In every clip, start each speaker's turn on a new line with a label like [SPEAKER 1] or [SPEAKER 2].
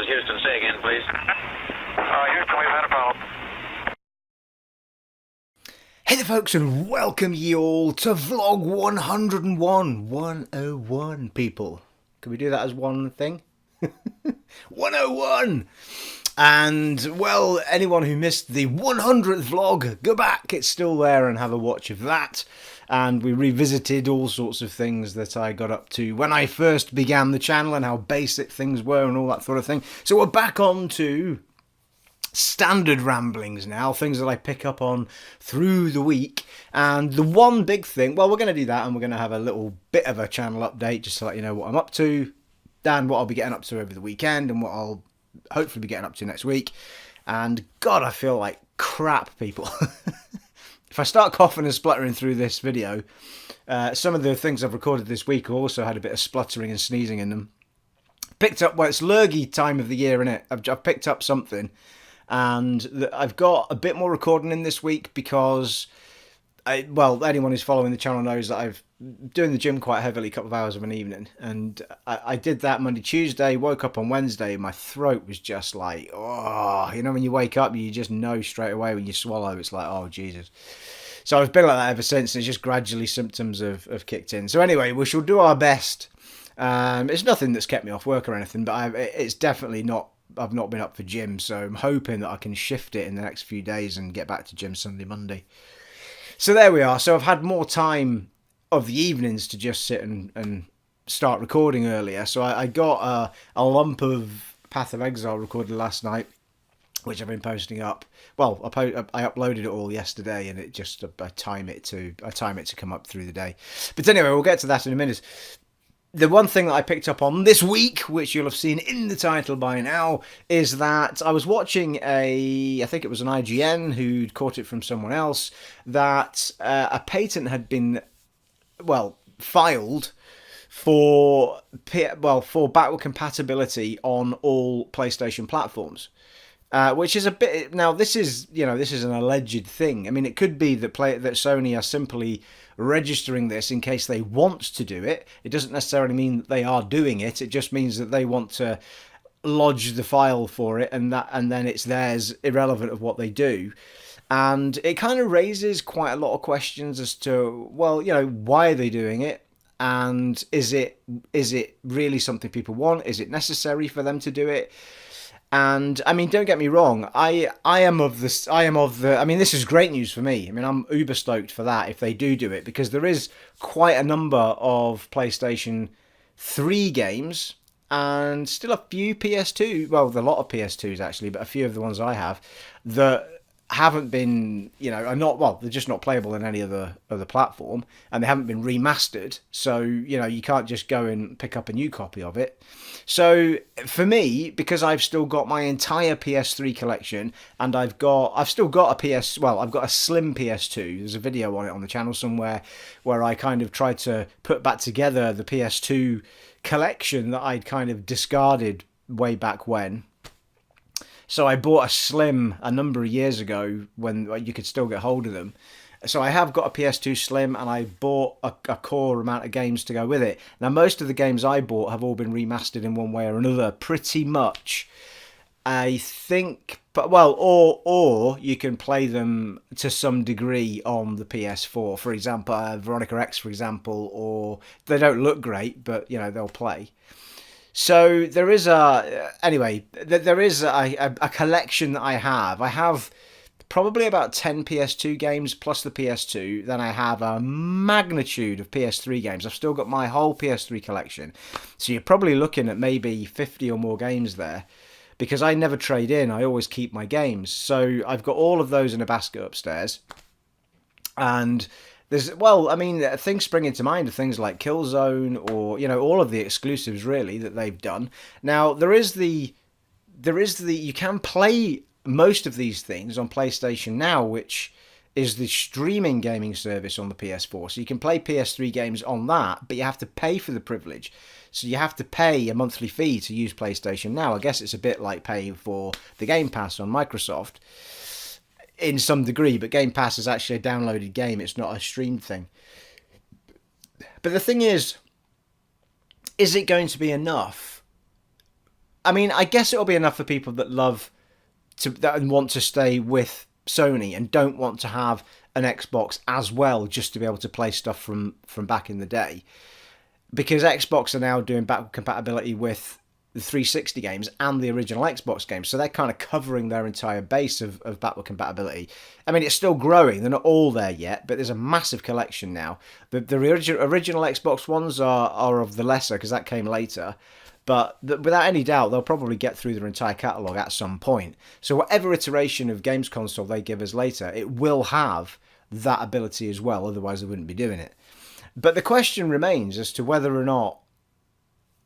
[SPEAKER 1] is Houston. Say again, please.
[SPEAKER 2] Houston, we've had a problem.
[SPEAKER 3] Hey there folks, and welcome ye all to vlog 101. 101 people. Can we do that as one thing? 101! And, well, anyone who missed the 100th vlog, go back, it's still there, and have a watch of that. And we revisited all sorts of things that I got up to when I first began the channel and how basic things were and all that sort of thing. So we're back on to standard ramblings now, things that I pick up on through the week. And the one big thing, well, we're going to do that, and we're going to have a little bit of a channel update just to let you know what I'm up to, and what I'll be getting up to over the weekend, and what I'll hopefully be getting up to next week. And God, I feel like crap, people. If I start coughing and spluttering through this video, some of the things I've recorded this week also had a bit of spluttering and sneezing in them. Picked up, well, it's lurgy time of the year, innit? I've picked up something. And I've got a bit more recording in this week because, anyone who's following the channel knows that I've doing the gym quite heavily, a couple of hours of an evening. And I did that Monday, Tuesday, woke up on Wednesday, and my throat was just like, oh, you know, when you wake up, you just know straight away when you swallow, it's like, oh, Jesus. So I've been like that ever since, and it's just gradually symptoms have kicked in. So anyway, we shall do our best. It's nothing that's kept me off work or anything, but it's definitely not. I've not been up for gym, so I'm hoping that I can shift it in the next few days and get back to gym Sunday, Monday. So there we are. So I've had more time of the evenings to just sit and start recording earlier. So I got a lump of Path of Exile recorded last night, which I've been posting up. Well, I uploaded it all yesterday, and it just I time it to come up through the day. But anyway, we'll get to that in a minute. The one thing that I picked up on this week, which you'll have seen in the title by now, is that I was watching I think it was an IGN who'd caught it from someone else, that a patent had been, filed for backward compatibility on all PlayStation platforms. Which is a bit, now this is an alleged thing. I mean, it could be that Sony are simply registering this in case they want to do it. It doesn't necessarily mean that they are doing it. It just means that they want to lodge the file for it, and then it's theirs, irrelevant of what they do. And it kind of raises quite a lot of questions as to, why are they doing it? And is it really something people want? Is it necessary for them to do it? And I mean, don't get me wrong. I mean, this is great news for me. I mean, I'm uber stoked for that if they do it, because there is quite a number of PlayStation 3 games and still a few PS2. Well, a lot of PS2s actually, but a few of the ones I have that haven't been, are not, they're just not playable in any other platform, and they haven't been remastered. So, you can't just go and pick up a new copy of it. So for me, because I've still got my entire PS3 collection, and I've still got I've got a slim PS2. There's a video on it on the channel somewhere where I kind of tried to put back together the PS2 collection that I'd kind of discarded way back when. So I bought a slim a number of years ago when you could still get hold of them. So I have got a PS2 Slim, and I bought a core amount of games to go with it. Now, most of the games I bought have all been remastered in one way or another, pretty much. I think, or you can play them to some degree on the PS4. For example, Veronica X, for example, or they don't look great, but, they'll play. So there is a collection that I have. I have probably about 10 PS2 games plus the PS2. Then I have a magnitude of PS3 games. I've still got my whole PS3 collection. So you're probably looking at maybe 50 or more games there, because I never trade in. I always keep my games. So I've got all of those in a basket upstairs. And things spring into mind are things like Killzone, or, all of the exclusives really that they've done. Now, you can play most of these things on PlayStation Now, which is the streaming gaming service on the PS4. So you can play PS3 games on that, but you have to pay for the privilege. So you have to pay a monthly fee to use PlayStation Now. I guess it's a bit like paying for the Game Pass on Microsoft in some degree, but Game Pass is actually a downloaded game. It's not a streamed thing. But the thing is it going to be enough I mean, I guess it'll be enough for people that that want to stay with Sony and don't want to have an Xbox as well, just to be able to play stuff from back in the day. Because Xbox are now doing backward compatibility with the 360 games and the original Xbox games, so they're kind of covering their entire base of backward compatibility. I mean, it's still growing; they're not all there yet, but there's a massive collection now. The original Xbox ones are of the lesser because that came later, but without any doubt, they'll probably get through their entire catalogue at some point. So whatever iteration of games console they give us later, it will have that ability as well. Otherwise, they wouldn't be doing it. But the question remains as to whether or not.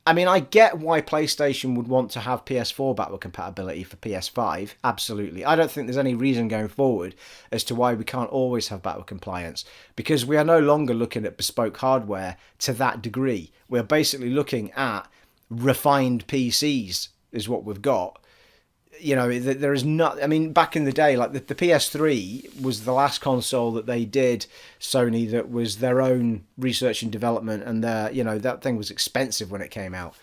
[SPEAKER 3] I mean, I get why PlayStation would want to have PS4 backward compatibility for PS5. Absolutely. I don't think there's any reason going forward as to why we can't always have backward compliance, because we are no longer looking at bespoke hardware to that degree. We're basically looking at refined PCs is what we've got. You know, there is not. I mean, back in the day, like the PS3 was the last console that they did, Sony, that was their own research and development, and that thing was expensive when it came out.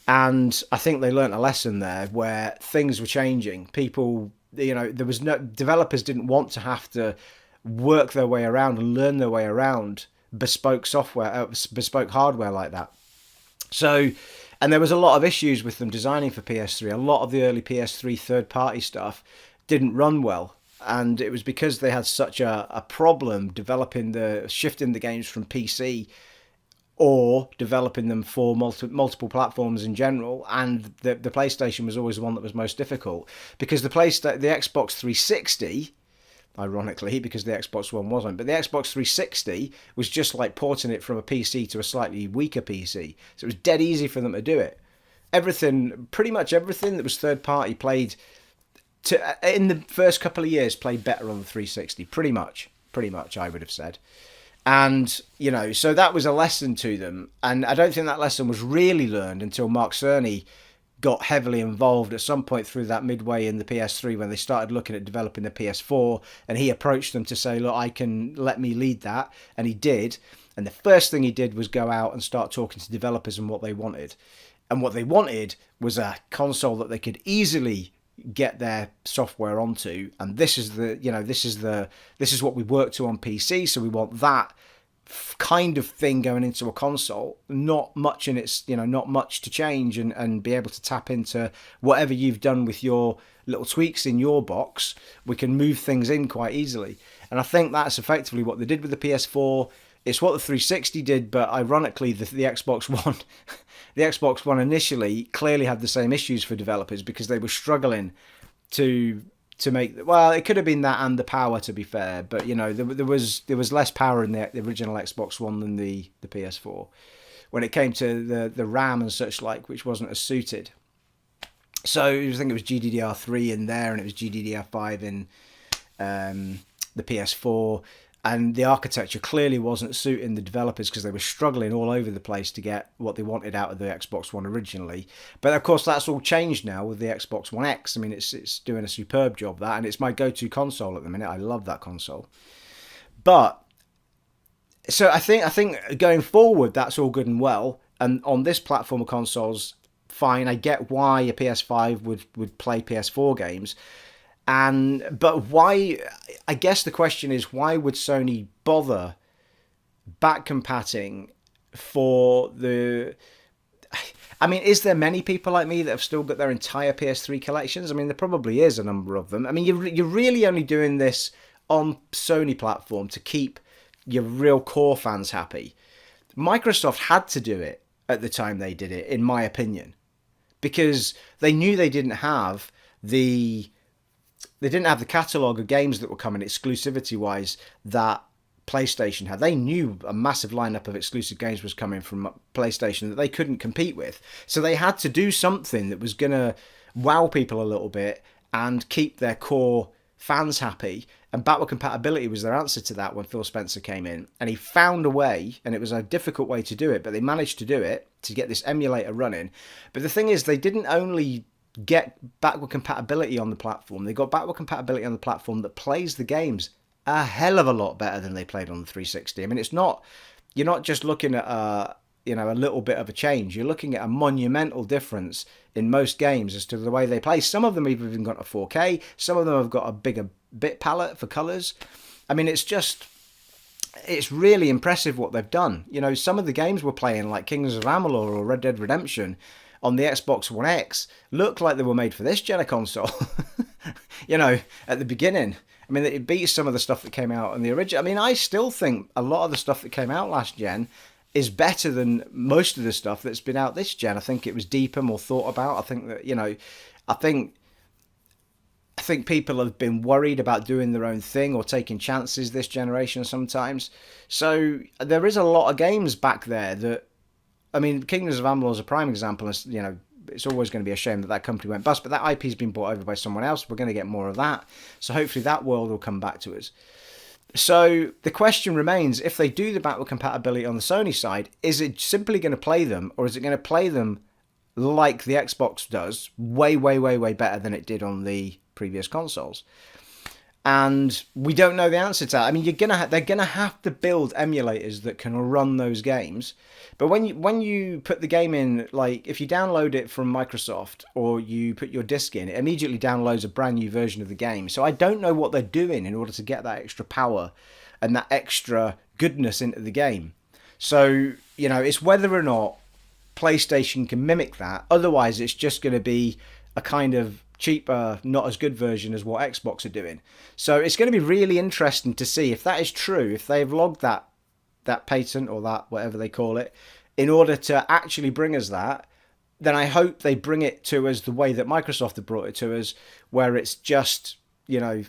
[SPEAKER 3] And I think they learnt a lesson there where things were changing. People, there was no developers didn't want to have to work their way around and learn their way around bespoke software, bespoke hardware like that. So. And there was a lot of issues with them designing for PS3. A lot of the early PS3 third-party stuff didn't run well. And it was because they had such a problem shifting the games from PC or developing them for multiple platforms in general. And the PlayStation was always the one that was most difficult. Because the Xbox 360... ironically, because the Xbox One wasn't. But the Xbox 360 was just like porting it from a PC to a slightly weaker PC. So it was dead easy for them to do it. Pretty much everything that was third party in the first couple of years, played better on the 360. Pretty much, I would have said. And, so that was a lesson to them. And I don't think that lesson was really learned until Mark Cerny got heavily involved at some point through that midway in the PS3 when they started looking at developing the PS4, and he approached them to say, look, let me lead that. And he did. And the first thing he did was go out and start talking to developers and what they wanted. And what they wanted was a console that they could easily get their software onto. And this is what we work to on PC. So we want that kind of thing going into a console, not much to change, and be able to tap into whatever you've done with your little tweaks in your box. We can move things in quite easily, and I think that's effectively what they did with the PS4. It's what the 360 did, but ironically the Xbox One the Xbox One initially clearly had the same issues for developers because they were struggling to make, well, it could have been that and the power, to be fair, but there was less power in the original Xbox One than the PS4 when it came to the RAM and such like, which wasn't as suited. So I think it was GDDR3 in there, and it was GDDR5 in the PS4. And the architecture clearly wasn't suiting the developers because they were struggling all over the place to get what they wanted out of the Xbox One originally. But of course, that's all changed now with the Xbox One X. I mean, it's doing a superb job, that, and it's my go-to console at the minute. I love that console. But so I think going forward, that's all good and well. And on this platform of consoles, fine. I get why a PS5 would play PS4 games. But why? I guess the question is, why would Sony bother back compatting for the? I mean, is there many people like me that have still got their entire PS3 collections? I mean, there probably is a number of them. I mean, you're really only doing this on Sony platform to keep your real core fans happy. Microsoft had to do it at the time they did it, in my opinion, because they knew they didn't have the catalogue of games that were coming exclusivity-wise that PlayStation had. They knew a massive lineup of exclusive games was coming from PlayStation that they couldn't compete with. So they had to do something that was going to wow people a little bit and keep their core fans happy. And backward compatibility was their answer to that when Phil Spencer came in. And he found a way, and it was a difficult way to do it, but they managed to do it, to get this emulator running. But the thing is, they didn't only get backward compatibility on the platform. They got backward compatibility on the platform that plays the games a hell of a lot better than they played on the 360. I mean, you're not just looking at a little bit of a change. You're looking at a monumental difference in most games as to the way they play. Some of them have even got a 4K. Some of them have got a bigger bit palette for colours. I mean, it's really impressive what they've done. Some of the games we're playing, like Kings of Amalur or Red Dead Redemption on the Xbox One X, look like they were made for this gen of console. At the beginning. I mean, it beats some of the stuff that came out on the original. I mean, I still think a lot of the stuff that came out last gen is better than most of the stuff that's been out this gen. I think it was deeper, more thought about. I think that, I think people have been worried about doing their own thing or taking chances this generation sometimes. So there is a lot of games back there that, I mean, Kingdoms of Amalur is a prime example. It's always going to be a shame that company went bust, but that IP's been bought over by someone else. We're going to get more of that. So hopefully that world will come back to us. So the question remains, if they do the backward compatibility on the Sony side, is it simply going to play them, or is it going to play them like the Xbox does, way, way, way, way better than it did on the previous consoles? And we don't know the answer to that. I mean, they're gonna have to build emulators that can run those games. But when you put the game in, like if you download it from Microsoft or you put your disc in, it immediately downloads a brand new version of the game. So I don't know what they're doing in order to get that extra power and that extra goodness into the game. So, it's whether or not PlayStation can mimic that. Otherwise, it's just going to be a kind of cheaper, not as good version as what Xbox are doing. So it's going to be really interesting to see if that is true, if they've logged that patent or that whatever they call it in order to actually bring us that. Then I hope they bring it to us the way that Microsoft have brought it to us, where it's just, it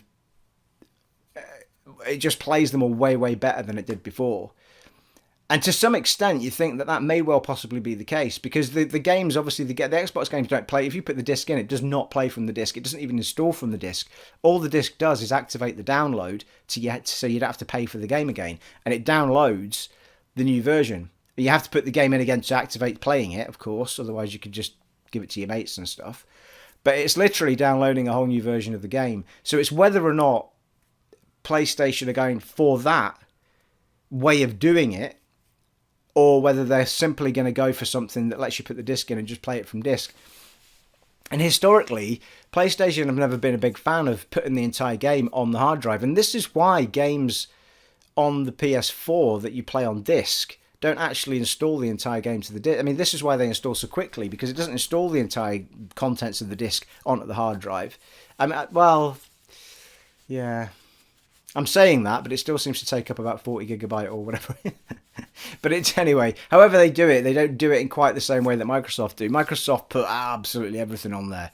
[SPEAKER 3] just plays them all way, way better than it did before. And to some extent, you think that may well possibly be the case, because the games, obviously, the Xbox games don't play. If you put the disc in, it does not play from the disc. It doesn't even install from the disc. All the disc does is activate the download so you don't have to pay for the game again. And it downloads the new version. You have to put the game in again to activate playing it, of course. Otherwise, you could just give it to your mates and stuff. But it's literally downloading a whole new version of the game. So it's whether or not PlayStation are going for that way of doing it, or whether they're simply going to go for something that lets you put the disc in and just play it from disc. And historically, PlayStation have never been a big fan of putting the entire game on the hard drive. And this is why games on the PS4 that you play on disc don't actually install the entire game to the disc. I mean, this is why they install so quickly, because it doesn't install the entire contents of the disc onto the hard drive. I mean, well, yeah, I'm saying that, but it still seems to take up about 40 gigabyte or whatever. But it's anyway, however they do it, they don't do it in quite the same way that Microsoft do. Microsoft put absolutely everything on there.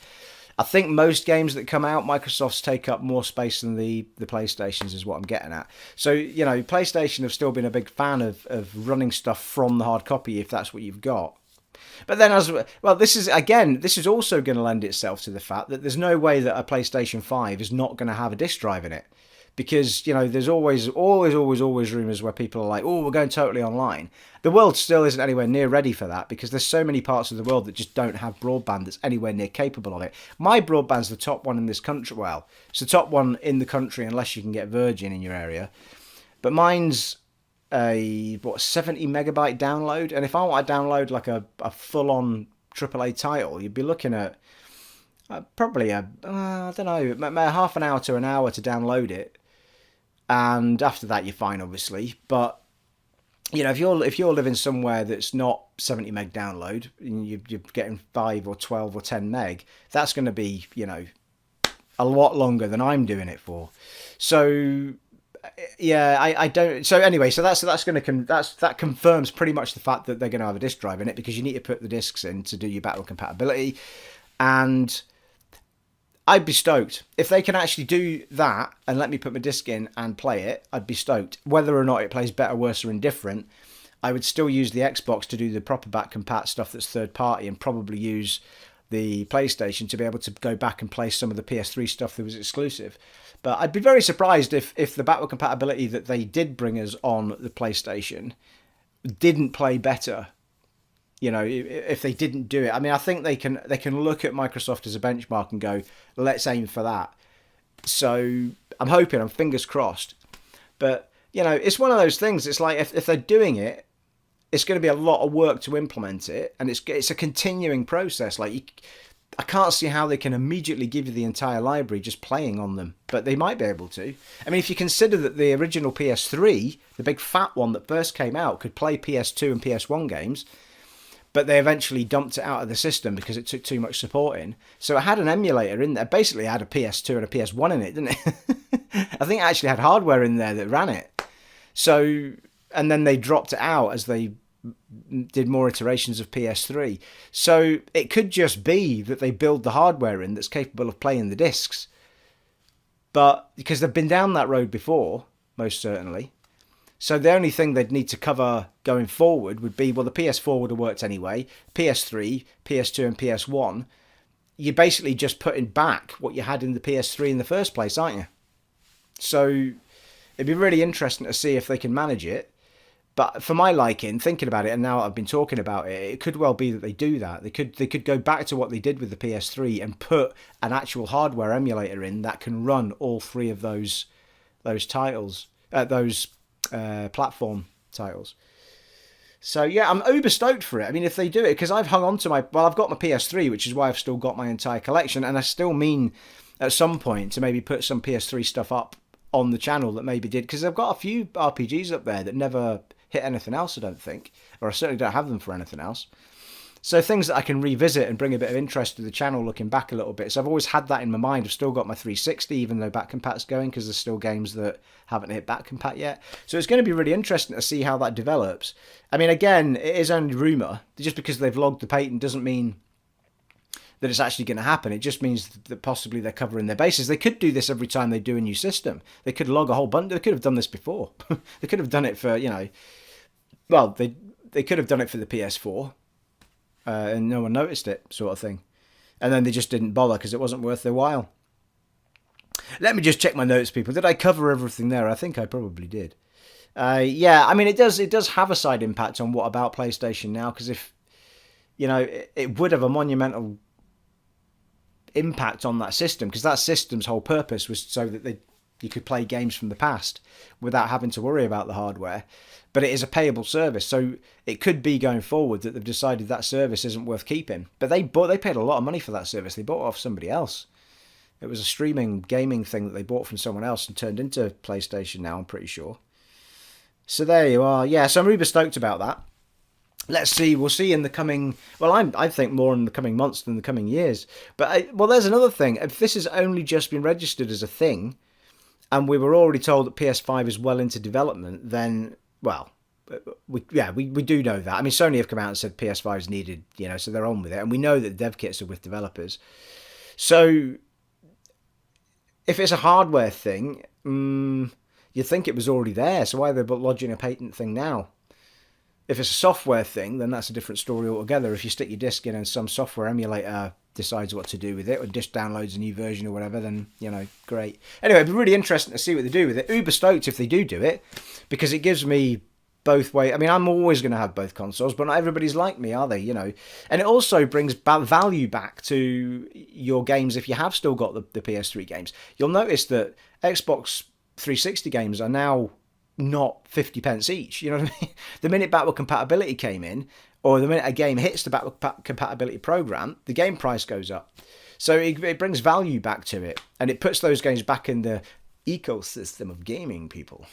[SPEAKER 3] I think most games that come out, Microsoft's take up more space than the PlayStations is what I'm getting at. So, PlayStation have still been a big fan of running stuff from the hard copy if that's what you've got. But then this is also going to lend itself to the fact that there's no way that a PlayStation 5 is not going to have a disc drive in it. Because, there's always rumours where people are like, oh, we're going totally online. The world still isn't anywhere near ready for that, because there's so many parts of the world that just don't have broadband that's anywhere near capable of it. My broadband's the top one in this country. Well, it's the top one in the country unless you can get Virgin in your area. But mine's a 70 megabyte download. And if I want to download like a full-on AAA title, you'd be looking at probably I don't know, half an hour to an hour to download it. And after that, you're fine, obviously. But if you're living somewhere that's not 70 meg download, and you're getting 5 or 12 or 10 meg, that's going to be a lot longer than I'm doing it for. So yeah, I don't. So anyway, so that confirms pretty much the fact that they're going to have a disk drive in it, because you need to put the discs in to do your backward compatibility. And I'd be stoked if they can actually do that and let me put my disc in and play it. I'd be stoked. Whether or not it plays better, worse, or indifferent, I would still use the Xbox to do the proper back compat stuff that's third party, and probably use the PlayStation to be able to go back and play some of the PS3 stuff that was exclusive. But I'd be very surprised if the backward compatibility that they did bring us on the PlayStation didn't play better. If they didn't do it. I mean, I think they can look at Microsoft as a benchmark and go, let's aim for that. So I'm fingers crossed. But, it's one of those things. It's like if they're doing it, it's going to be a lot of work to implement it, and it's a continuing process. I can't see how they can immediately give you the entire library just playing on them, but they might be able to. I mean, if you consider that the original PS3, the big fat one that first came out, could play PS2 and PS1 games, but they eventually dumped it out of the system because it took too much supporting. So it had an emulator in there. Basically, it had a PS2 and a PS1 in it, didn't it? I think it actually had hardware in there that ran it. So, and then they dropped it out as they did more iterations of PS3. So it could just be that they build the hardware in that's capable of playing the discs. But because they've been down that road before, most certainly. So the only thing they'd need to cover going forward would be, well, the PS4 would have worked anyway, PS3, PS2 and PS1. You're basically just putting back what you had in the PS3 in the first place, aren't you? So it'd be really interesting to see if they can manage it. But for my liking, thinking about it, and now I've been talking about it, it could well be that they do that. They could go back to what they did with the PS3 and put an actual hardware emulator in that can run all three of those titles, platform titles. So yeah, I'm uber stoked for it. I mean, if they do it, because I've hung on to I've got my PS3, which is why I've still got my entire collection, and I still mean at some point to maybe put some PS3 stuff up on the channel that maybe did, because I've got a few RPGs up there that never hit anything else, I don't think, or I certainly don't have them for anything else. So things that I can revisit and bring a bit of interest to the channel looking back a little bit. So I've always had that in my mind. I've still got my 360, even though back compat's going, because there's still games that haven't hit back compat yet. So it's going to be really interesting to see how that develops. I mean, again, it is only rumour. Just because they've logged the patent doesn't mean that it's actually going to happen. It just means that possibly they're covering their bases. They could do this every time they do a new system. They could log a whole bunch. They could have done this before. They could have done it for, well, they could have done it for the PS4. And no one noticed it, sort of thing. And then they just didn't bother because it wasn't worth their while. Let me just check my notes, people. Did I cover everything there? I think I probably did. Yeah, I mean, it does have a side impact on what about PlayStation Now, because if, it would have a monumental impact on that system, because that system's whole purpose was so that you could play games from the past without having to worry about the hardware. But it is a payable service, so it could be going forward that they've decided that service isn't worth keeping. But they paid a lot of money for that service. They bought it off somebody else. It was a streaming gaming thing that they bought from someone else and turned into PlayStation Now, I'm pretty sure. So there you are. Yeah, so I'm uber stoked about that. Let's see. We'll see in the coming... Well, I think more in the coming months than the coming years. But, there's another thing. If this has only just been registered as a thing, and we were already told that PS5 is well into development, then... Well, we do know that. I mean, Sony have come out and said PS5 is needed, so they're on with it. And we know that dev kits are with developers. So, if it's a hardware thing, you'd think it was already there. So why are they lodging a patent thing now? If it's a software thing, then that's a different story altogether. If you stick your disc in and some software emulator decides what to do with it, or disc downloads a new version or whatever, then, great. Anyway, it'd be really interesting to see what they do with it. Uber stoked if they do it, because it gives me both ways. I mean, I'm always going to have both consoles, but not everybody's like me, are they? And it also brings value back to your games if you have still got the PS3 games. You'll notice that Xbox 360 games are now not 50 pence each. You know what I mean? The minute backward compatibility came in, or the minute a game hits the backward compatibility program, the game price goes up. So it brings value back to it, and it puts those games back in the ecosystem of gaming, people.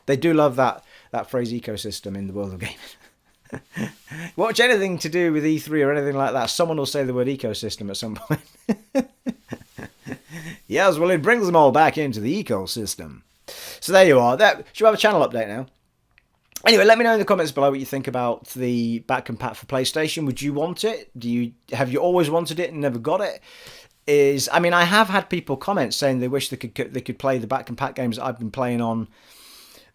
[SPEAKER 3] They do love that phrase, ecosystem, in the world of gaming. Watch anything to do with E3 or anything like that, someone will say the word ecosystem at some point. Yes, well, it brings them all back into the ecosystem. So there you are. Should we have a channel update now? Anyway, let me know in the comments below what you think about the back compat for PlayStation. Would you want it? Have you always wanted it and never got it? I have had people comment saying they wish they could play the back compat games that I've been playing on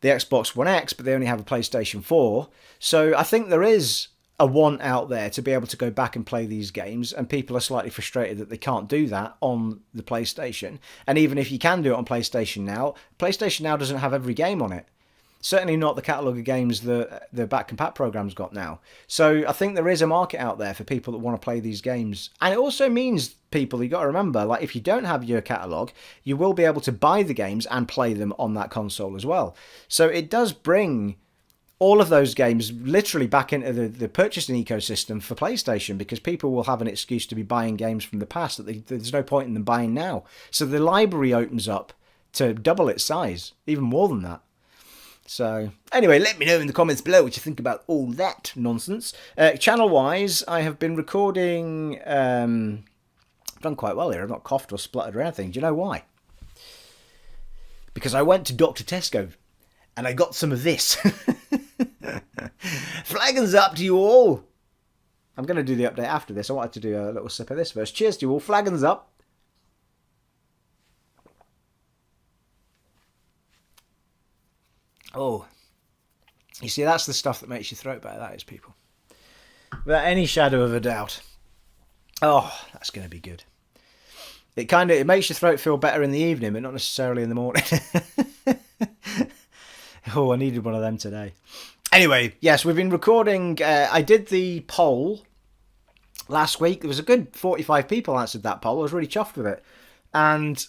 [SPEAKER 3] the Xbox One X, but they only have a PlayStation 4. So I think there is a want out there to be able to go back and play these games, and people are slightly frustrated that they can't do that on the PlayStation. And even if you can do it on PlayStation Now doesn't have every game on it. Certainly not the catalogue of games that the back compat program's got now. So I think there is a market out there for people that want to play these games. And it also means, people, you got to remember, like, if you don't have your catalogue, you will be able to buy the games and play them on that console as well. So it does bring all of those games literally back into the purchasing ecosystem for PlayStation, because people will have an excuse to be buying games from the past that there's no point in them buying now. So the library opens up to double its size, even more than that. So, anyway, let me know in the comments below what you think about all that nonsense. Channel-wise, I have been recording... I've done quite well here. I've not coughed or spluttered or anything. Do you know why? Because I went to Dr. Tesco and I got some of this. Flagons up to you all. I'm going to do the update after this. I wanted to do a little sip of this first. Cheers to you all. Flagons up. Oh, you see, that's the stuff that makes your throat better, that is, people. Without any shadow of a doubt. Oh, that's going to be good. It makes your throat feel better in the evening, but not necessarily in the morning. Oh, I needed one of them today. Anyway, yes, we've been recording. I did the poll last week. There was a good 45 people answered that poll. I was really chuffed with it. And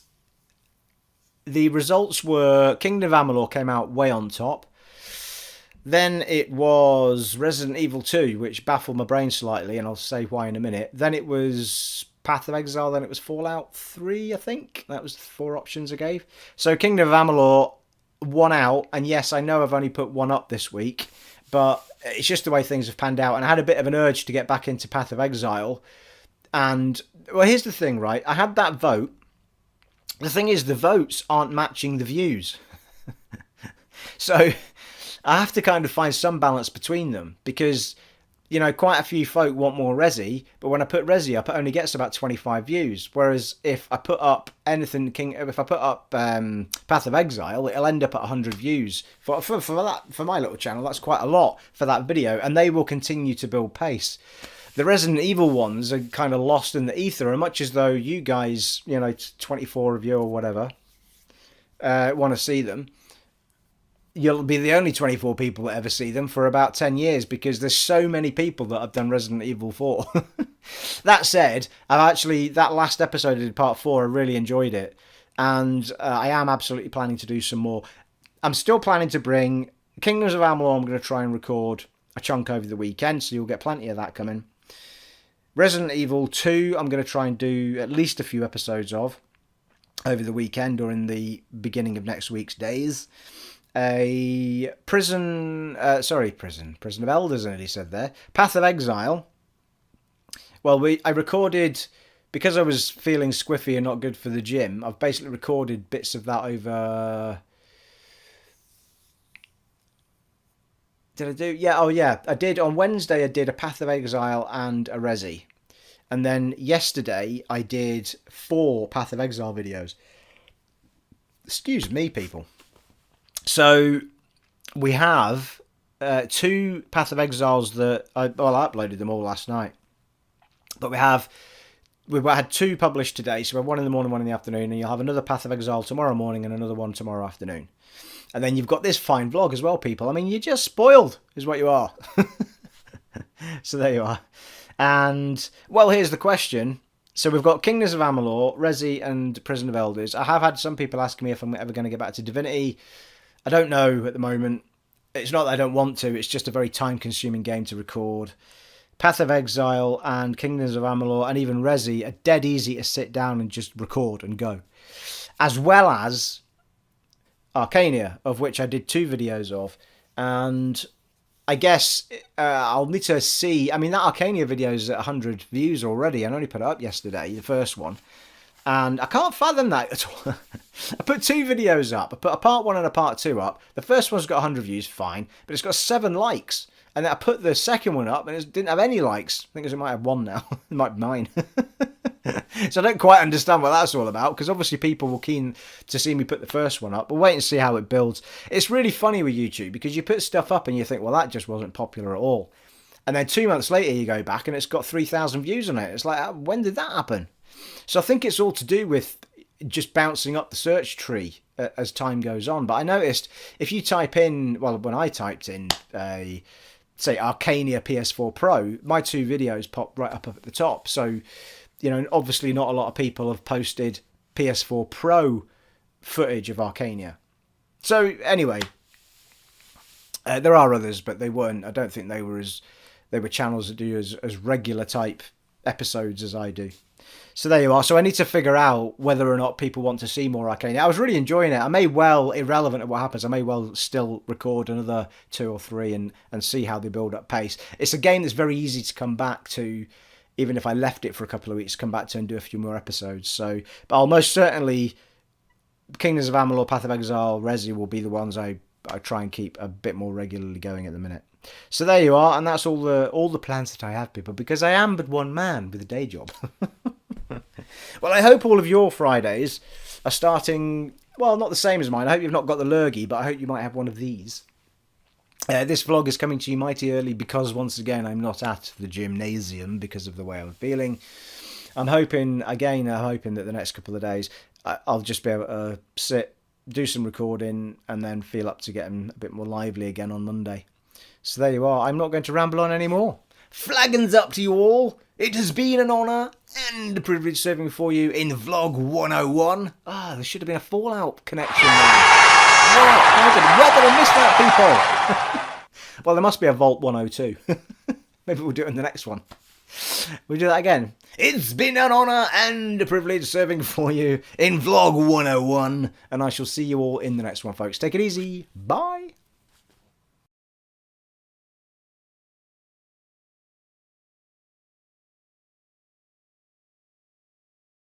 [SPEAKER 3] the results were Kingdom of Amalur came out way on top. Then it was Resident Evil 2, which baffled my brain slightly, and I'll say why in a minute. Then it was Path of Exile, then it was Fallout 3, I think. That was the 4 options I gave. So Kingdom of Amalur won out, and yes, I know I've only put one up this week, but it's just the way things have panned out, and I had a bit of an urge to get back into Path of Exile. And, well, here's the thing, right? I had that vote. The thing is, the votes aren't matching the views. So I have to kind of find some balance between them, because, you know, quite a few folk want more Resi, but when I put Resi up, it only gets about 25 views. Whereas if I put up if I put up Path of Exile, it'll end up at 100 views. For my little channel, that's quite a lot for that video, and they will continue to build pace. The Resident Evil ones are kind of lost in the ether, and much as though you guys, you know, 24 of you or whatever, want to see them, you'll be the only 24 people that ever see them for about 10 years, because there's so many people that have done Resident Evil 4. That said, that last episode I did part 4, I really enjoyed it, and I am absolutely planning to do some more. I'm still planning to bring Kingdoms of Amalur. I'm going to try and record a chunk over the weekend, so you'll get plenty of that coming. Resident Evil 2, I'm going to try and do at least a few episodes of over the weekend or in the beginning of next week's days. Prison of Elders, I nearly said there. Path of Exile. Well, I recorded, because I was feeling squiffy and not good for the gym, I've basically recorded bits of that over... Did I do? Yeah, oh yeah, I did. On Wednesday, I did a Path of Exile and a Resi. And then yesterday, I did 4 Path of Exile videos. Excuse me, people. So, we have 2 Path of Exiles that... I uploaded them all last night. But we've had 2 published today. So we have one in the morning, one in the afternoon. And you'll have another Path of Exile tomorrow morning and another one tomorrow afternoon. And then you've got this fine vlog as well, people. I mean, you're just spoiled, is what you are. So there you are. And, well, here's the question. So we've got Kingdoms of Amalur, Resi, and Prison of Elders. I have had some people asking me if I'm ever going to get back to Divinity. I don't know at the moment. It's not that I don't want to. It's just a very time-consuming game to record. Path of Exile and Kingdoms of Amalur and even Resi are dead easy to sit down and just record and go. As well as Arcania, of which I did 2 videos of, and I guess I'll need to see. I mean, that Arcania video is at 100 views already. I only put it up yesterday, the first one, and I can't fathom that at all. I put 2 videos up. I put a part 1 and a part 2 up. The first one's got 100 views, fine, but it's got 7 likes. And then I put the second one up, and it didn't have any likes. I think it might have 1 now. It might be mine. So I don't quite understand what that's all about, because obviously people were keen to see me put the first one up. But wait and see how it builds. It's really funny with YouTube, because you put stuff up and you think, well, that just wasn't popular at all. And then 2 months later you go back and it's got 3,000 views on it. It's like, when did that happen? So I think it's all to do with just bouncing up the search tree as time goes on. But I noticed if you type in, well, when I typed in say Arcania PS4 Pro, my 2 videos pop right up at the top. So, you know, obviously not a lot of people have posted PS4 Pro footage of Arcania. So anyway, There are others, but they weren't. I don't think they were channels that do as regular type episodes as I do. So there you are. So I need to figure out whether or not people want to see more Arcane. I was really enjoying it. I may well, irrelevant of what happens, I may well still record another 2 or 3 and see how they build up pace. It's a game that's very easy to come back to, even if I left it for a couple of weeks, come back to and do a few more episodes. So, but I'll most certainly, Kingdoms of Amalur, Path of Exile, Resi will be the ones I try and keep a bit more regularly going at the minute. So there you are, and that's all the plans that I have, people, because I am but one man with a day job. Well, I hope all of your Fridays are starting, well, not the same as mine. I hope you've not got the lurgy, but I hope you might have one of these. This vlog is coming to you mighty early because, once again, I'm not at the gymnasium because of the way I'm feeling. I'm hoping that the next couple of days I'll just be able to sit, do some recording, and then feel up to getting a bit more lively again on Monday. So there you are. I'm not going to ramble on anymore. Flaggins up to you all. It has been an honour and a privilege serving for you in Vlog 101. There should have been a Fallout connection there. Where did I miss that, people? Well, there must be a Vault 102. Maybe we'll do it in the next one. We'll do that again. It's been an honour and a privilege serving for you in Vlog 101. And I shall see you all in the next one, folks. Take it easy. Bye.